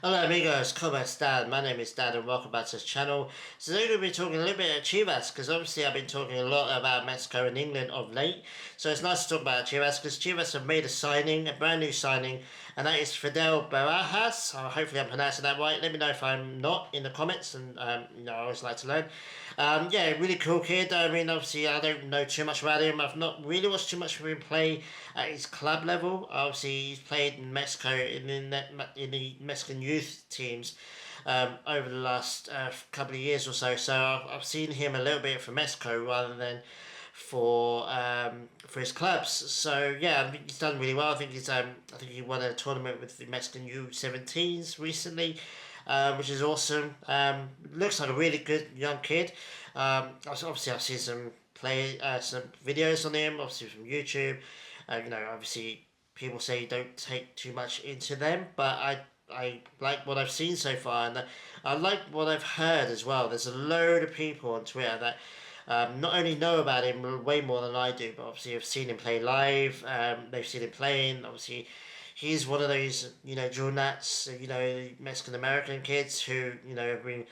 Hello amigos, ¿cómo están? My name is Dan and welcome back to the channel. So today we're going to be talking a little bit about Chivas because obviously I've been talking a lot about Mexico and England of late. So it's nice to talk about Chivas because Chivas have made a signing, a brand new signing, and that is Fidel Barajas. Hopefully I'm pronouncing that right. Let me know if I'm not in the comments, and I always like to learn. Yeah, really cool kid. I mean, obviously I don't know too much about him. I've not really watched too much of him play at his club level. Obviously he's played in Mexico in the Mexican youth teams over the last couple of years or so. So I've seen him a little bit for Mexico rather than for his clubs. So yeah, I think he's done really well. I think he won a tournament with the Mexican U17s recently, which is awesome. Looks like a really good young kid. Obviously I've seen some videos on him, obviously from YouTube. Obviously people say don't take too much into them, but I like what I've seen so far, and I like what I've heard as well. There's a load of people on Twitter that not only know about him way more than I do, but obviously have seen him play live. They've seen him playing. Obviously, he's one of those dual nats, Mexican American kids who have been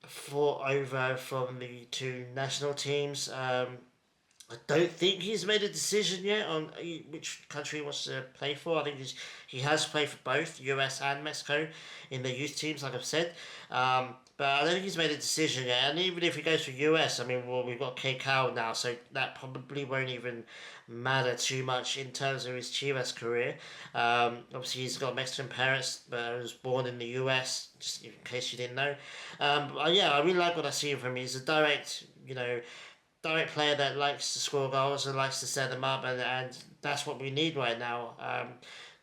fought over from the two national teams. I don't think he's made a decision yet on which country he wants to play for. I think he has played for both US and Mexico in the youth teams, like I've said. But I don't think he's made a decision yet. And even if he goes for US, I mean, well, we've got Cal now, so that probably won't even matter too much in terms of his Chivas career. Obviously, he's got Mexican parents, but he was born in the US, just in case you didn't know. Yeah, I really like what I see from him. He's a direct player that likes to score goals and likes to set them up, and that's what we need right now.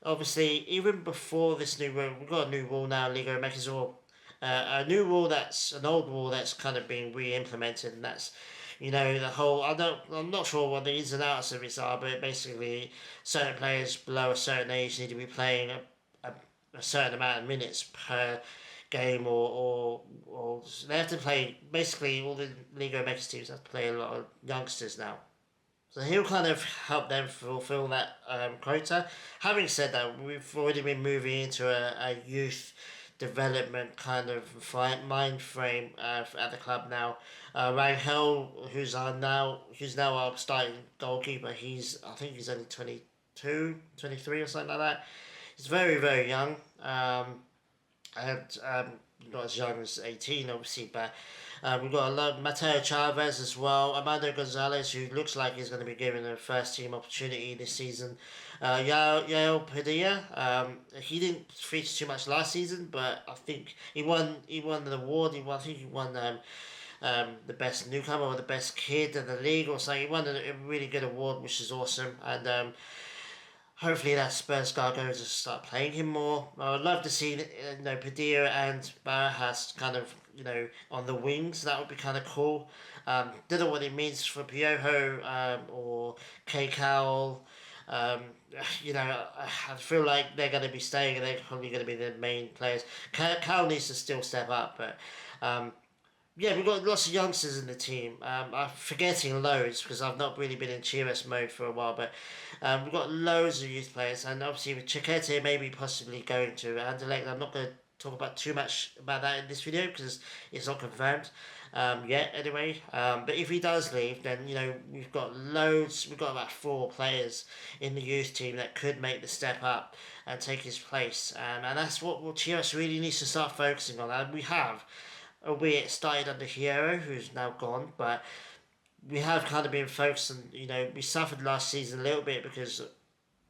Obviously, even before this new rule, we've got a new rule now, Liga MX, or a new rule that's an old rule that's kind of being re-implemented, and that's the whole. I'm not sure what the ins and outs of it are, but basically, certain players below a certain age need to be playing a certain amount of minutes per game, or they have to play. Basically all the Liga MX teams have to play a lot of youngsters now, so he'll kind of help them fulfill that quota. Having said that, we've already been moving into a youth development kind of mind frame at the club now. Rangel, who's now our starting goalkeeper, I think he's only 22, 23 or something like that. He's very, very young. And not as young as 18, obviously, but we've got a lot. Mateo Chavez as well. Armando Gonzalez, who looks like he's going to be given a first team opportunity this season. Yael Padilla. He didn't feature too much last season, but I think he won the award. I think he won the best newcomer or the best kid in the league or something. He won a really good award, which is awesome. And hopefully that spurs Gargo to start playing him more. I would love to see Padilla and Barajas kind of on the wings. That would be kind of cool. Don't know what it means for Piojo or K Cowell. I feel like they're going to be staying and they're probably going to be the main players. Cal needs to still step up, but yeah, we've got lots of youngsters in the team. I'm forgetting loads because I've not really been in Chivas mode for a while, but we've got loads of youth players, and obviously with Chiquete maybe possibly going to Anderlecht. I'm not going to talk about too much about that in this video because it's not confirmed yet anyway. But if he does leave, then we've got loads. We've got about 4 players in the youth team that could make the step up and take his place, and that's what Chivas really needs to start focusing on, and we have. Albeit started under Hierro, who's now gone, but we have kind of been focused on, we suffered last season a little bit because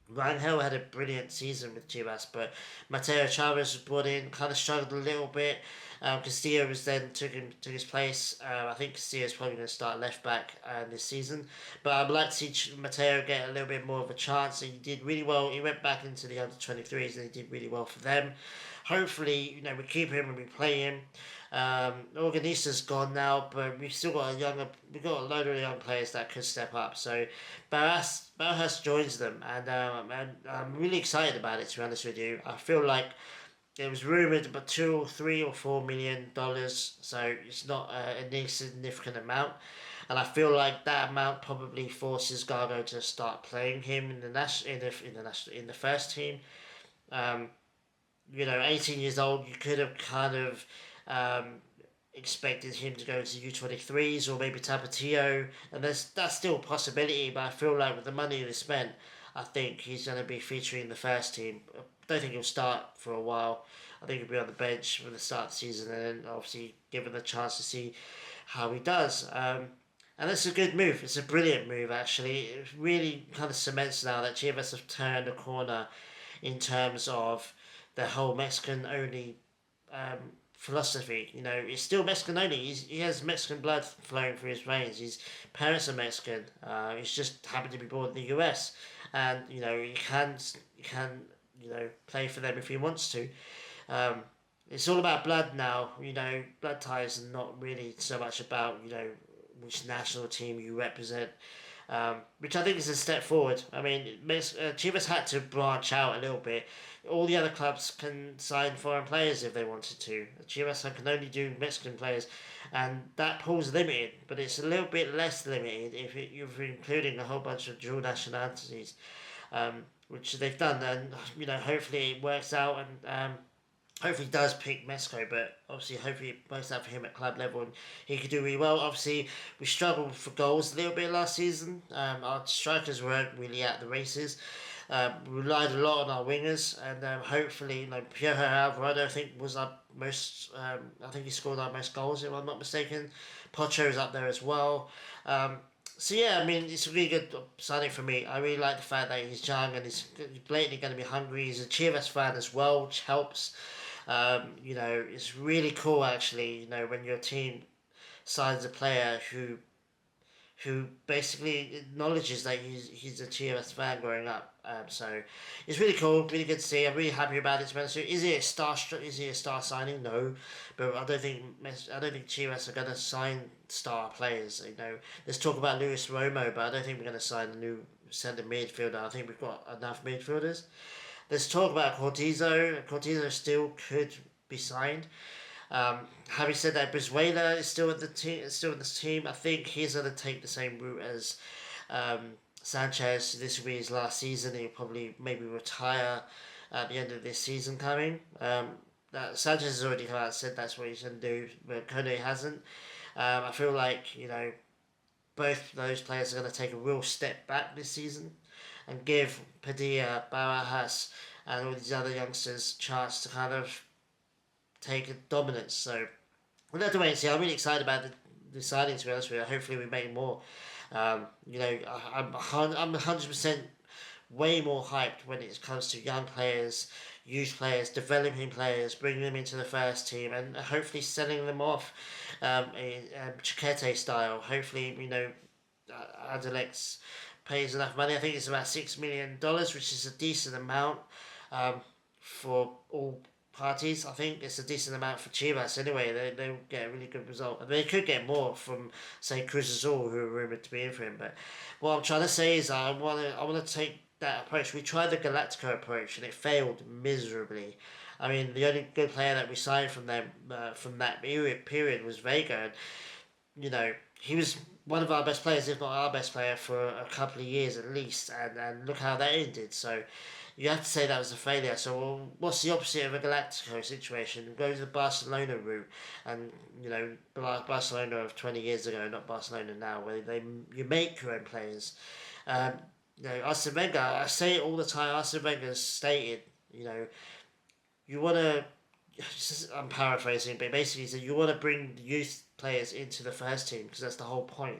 Rangel had a brilliant season with Chivas, but Mateo Chavez was brought in, kind of struggled a little bit. Castillo was then took his place. I think Castillo's probably going to start left back this season, but I'd like to see Mateo get a little bit more of a chance. He did really well. He went back into the under 23s and he did really well for them. Hopefully, we keep him and we play him. Organista's gone now, but we've still got we've got a load of young players that could step up. So Barajas joins them, and I'm really excited about it. To be honest with you, I feel like it was rumored about $2 or $3 or $4 million, so it's not an insignificant amount. And I feel like that amount probably forces Gargo to start playing him in the first team. 18 years old, you could have kind of um, expected him to go to U23s or maybe Tapatio, and that's still a possibility. But I feel like with the money they spent, I think he's going to be featuring the first team. I don't think he'll start for a while. I think he'll be on the bench for the start of the season, and then obviously given the chance to see how he does. And that's a good move. It's a brilliant move, actually. It really kind of cements now that Chivas have turned a corner in terms of the whole Mexican only um, philosophy. He's still Mexican only. He has Mexican blood flowing through his veins. His parents are Mexican. He's just happened to be born in the US, and he can play for them if he wants to. Um, it's all about blood now. Blood ties are not really so much about which national team you represent. Which I think is a step forward. I mean, Chivas had to branch out a little bit. All the other clubs can sign foreign players if they wanted to. Chivas can only do Mexican players, and that pool's limited. But it's a little bit less limited if you're including a whole bunch of dual nationalities, which they've done. And hopefully it works out, and hopefully he does pick Mexico, but obviously hopefully it works out for him at club level and he could do really well. Obviously we struggled for goals a little bit last season. Our strikers weren't really at the races. We relied a lot on our wingers, and hopefully, Pierre Alvarado, I think, was our most. I think he scored our most goals, if I'm not mistaken. Pocho's up there as well. So yeah, I mean, it's a really good signing for me. I really like the fact that he's young and he's blatantly going to be hungry. He's a Chivas fan as well, which helps. It's really cool actually. When your team signs a player who basically acknowledges that he's a Chivas fan growing up. So it's really cool, really good to see. I'm really happy about it. Is it a star? Is he a star signing? No, but I don't think Chivas are going to sign star players. Let's talk about Luis Romo, but I don't think we're going to sign a new centre midfielder. I think we've got enough midfielders. Let's talk about Cortizo. Cortizo still could be signed. Having said that, Brizuela is still at the team. Still in this team. I think he's going to take the same route as Sanchez. This will be his last season. He'll probably maybe retire at the end of this season coming. That Sanchez has already come out and said that's what he's going to do, but Kone hasn't. I feel like both those players are going to take a real step back this season and give Padilla, Barajas, and all these other youngsters chance to kind of take a dominance. So we'll have to wait and see. I'm really excited about the signing, to be honest with you. Hopefully we make more. I'm 100% way more hyped when it comes to young players, youth players, developing players, bringing them into the first team, and hopefully selling them off in Chiquete style. Hopefully, Adelex pays enough money. I think it's about $6 million, which is a decent amount for all parties. I think it's a decent amount for Chivas anyway. They'll get a really good result. And they could get more from, say, Cruz Azul, who are rumoured to be in for him. But what I'm trying to say is I want to take that approach. We tried the Galactico approach and it failed miserably. I mean, the only good player that we signed from them from that period was Vega. And, he was one of our best players, if not our best player, for a couple of years at least. And look how that ended. So you have to say that was a failure. So what's the opposite of a Galactico situation? Go the Barcelona route, and Barcelona of 20 years ago, not Barcelona now, where you make your own players. Arsene Wenger, I say it all the time. Arsene Wenger stated, you want to. I'm paraphrasing, but basically, he said you want to bring youth players into the first team because that's the whole point.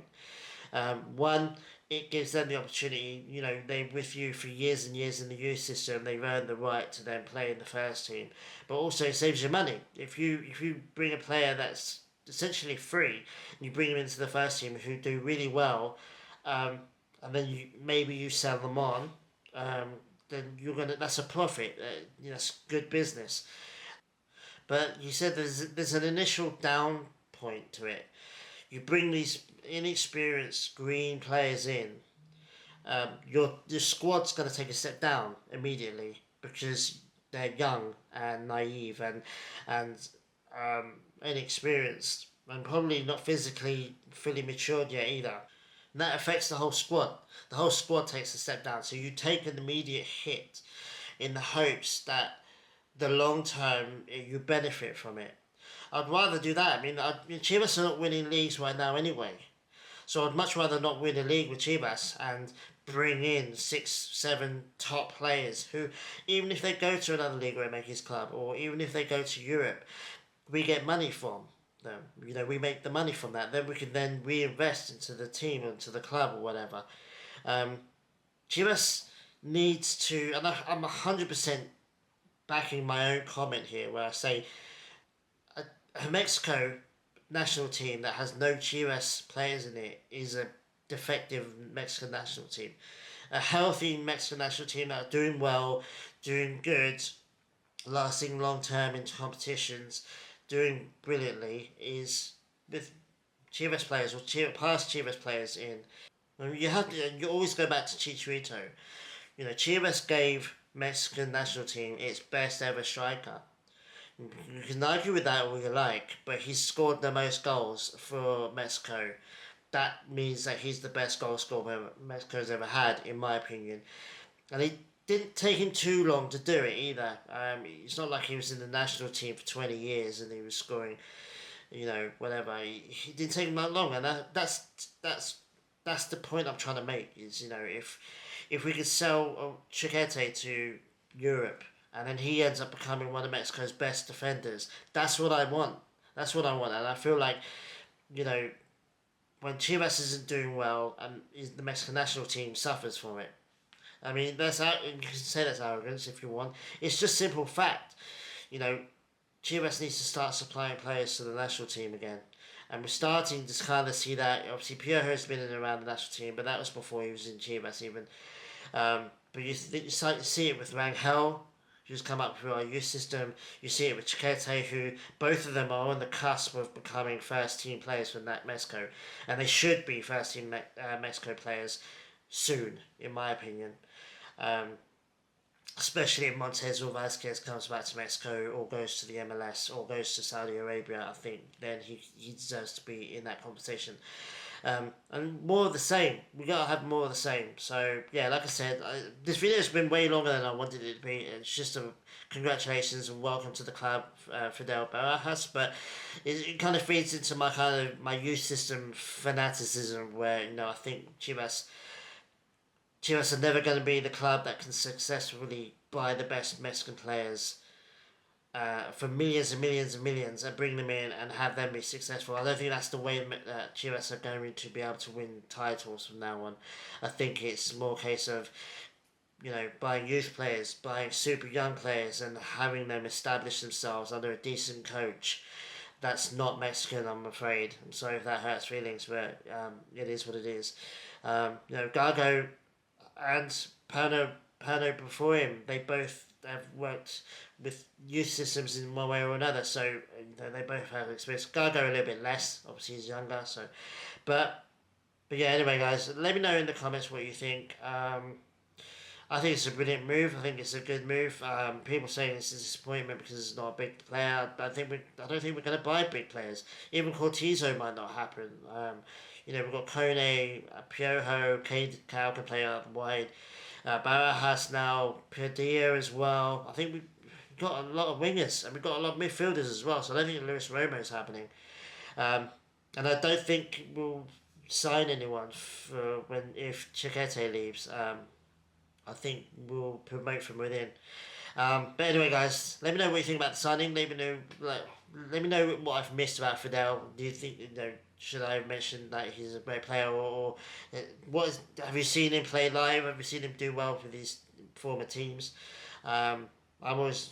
One, it gives them the opportunity. They're with you for years and years in the youth system. They've earned the right to then play in the first team, but also it saves you money. If you bring a player that's essentially free, and you bring them into the first team who do really well, and then you sell them on, then that's a profit. It's good business. But you said there's an initial down point to it. You bring these inexperienced green players in, your squad's going to take a step down immediately because they're young and naive and inexperienced and probably not physically fully matured yet either. And that affects the whole squad. The whole squad takes a step down. So you take an immediate hit in the hopes that the long term you benefit from it. I'd rather do that. Chivas are not winning leagues right now anyway. So I'd much rather not win a league with Chivas and bring in 6, 7 top players who, even if they go to another league or make his club, or even if they go to Europe, we get money from them. We make the money from that. Then we can then reinvest into the team, into the club, or whatever. Um, Chivas needs to, and I'm 100% backing my own comment here, where I say a Mexico national team that has no Chivas players in it is a defective Mexican national team. A healthy Mexican national team that are doing well, doing good, lasting long term into competitions, doing brilliantly is with Chivas players or past Chivas players in. You always go back to Chicharito. Chivas gave Mexican national team its best ever striker. You can argue with that all you like, but he's scored the most goals for Mexico. That means that he's the best goal scorer Mexico's ever had, in my opinion. And it didn't take him too long to do it either. It's not like he was in the national team for 20 years and he was scoring, whatever. He didn't take him that long, and that's the point I'm trying to make. Is if we could sell Chiquete to Europe and then he ends up becoming one of Mexico's best defenders, that's what I want. That's what I want, and I feel like, when Chivas isn't doing well and the Mexican national team suffers from it. You can say that's arrogance if you want. It's just simple fact. Chivas needs to start supplying players to the national team again. And we're starting to kind of see that. Obviously, Piojo's been in and around the national team, but that was before he was in Chivas even. But you start to see it with Rangel, who's come up through our youth system. You see it with Chiquete, who both of them are on the cusp of becoming first team players for Mexico. And they should be first team Mexico players soon, in my opinion. Especially if Montez or Vasquez comes back to Mexico or goes to the MLS or goes to Saudi Arabia, I think then he deserves to be in that competition. And more of the same. We gotta have more of the same. So yeah, like I said, this video's been way longer than I wanted it to be. It's just a congratulations and welcome to the club, Fidel Barajas. But it kind of feeds into my youth system fanaticism, where I think Chivas are never going to be the club that can successfully buy the best Mexican players for millions and millions and millions and bring them in and have them be successful. I don't think that's the way Chivas are going to be able to win titles from now on. I think it's more a case of, buying youth players, buying super young players and having them establish themselves under a decent coach. That's not Mexican, I'm afraid. I'm sorry if that hurts feelings, but it is what it is. Gago and Perno before him, they both have worked with youth systems in one way or another, so they both have experience. Gago a little bit less, obviously he's younger, so but yeah, anyway guys, let me know in the comments what you think. I think it's a brilliant move. I think it's a good move. People saying it's a disappointment because it's not a big player. I don't think we're going to buy big players. Even Cortizo might not happen. We've got Kone, Piojo, Cal can play out wide. Barajas now, Padilla as well. I think we've got a lot of wingers and we've got a lot of midfielders as well. So I don't think Luis Romo is happening. And I don't think we'll sign anyone if Chiquete leaves. I think we'll promote from within. But anyway, guys, let me know what you think about the signing. Let me know what I've missed about Fidel. Do you think should I mention that he's a great player, or have you seen him play live? Have you seen him do well with these former teams? I'm always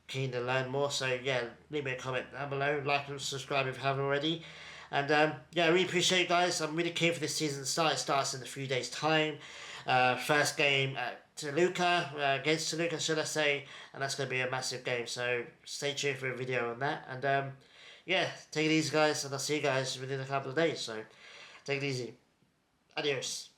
keen to learn more. So yeah, leave me a comment down below. Like and subscribe if you haven't already. And I really appreciate you guys. I'm really keen for this season to start. It starts in a few days' time. First game at Toluca, against Toluca, should I say, and that's going to be a massive game. So stay tuned for a video on that. And take it easy, guys, and I'll see you guys within a couple of days. So take it easy. Adios.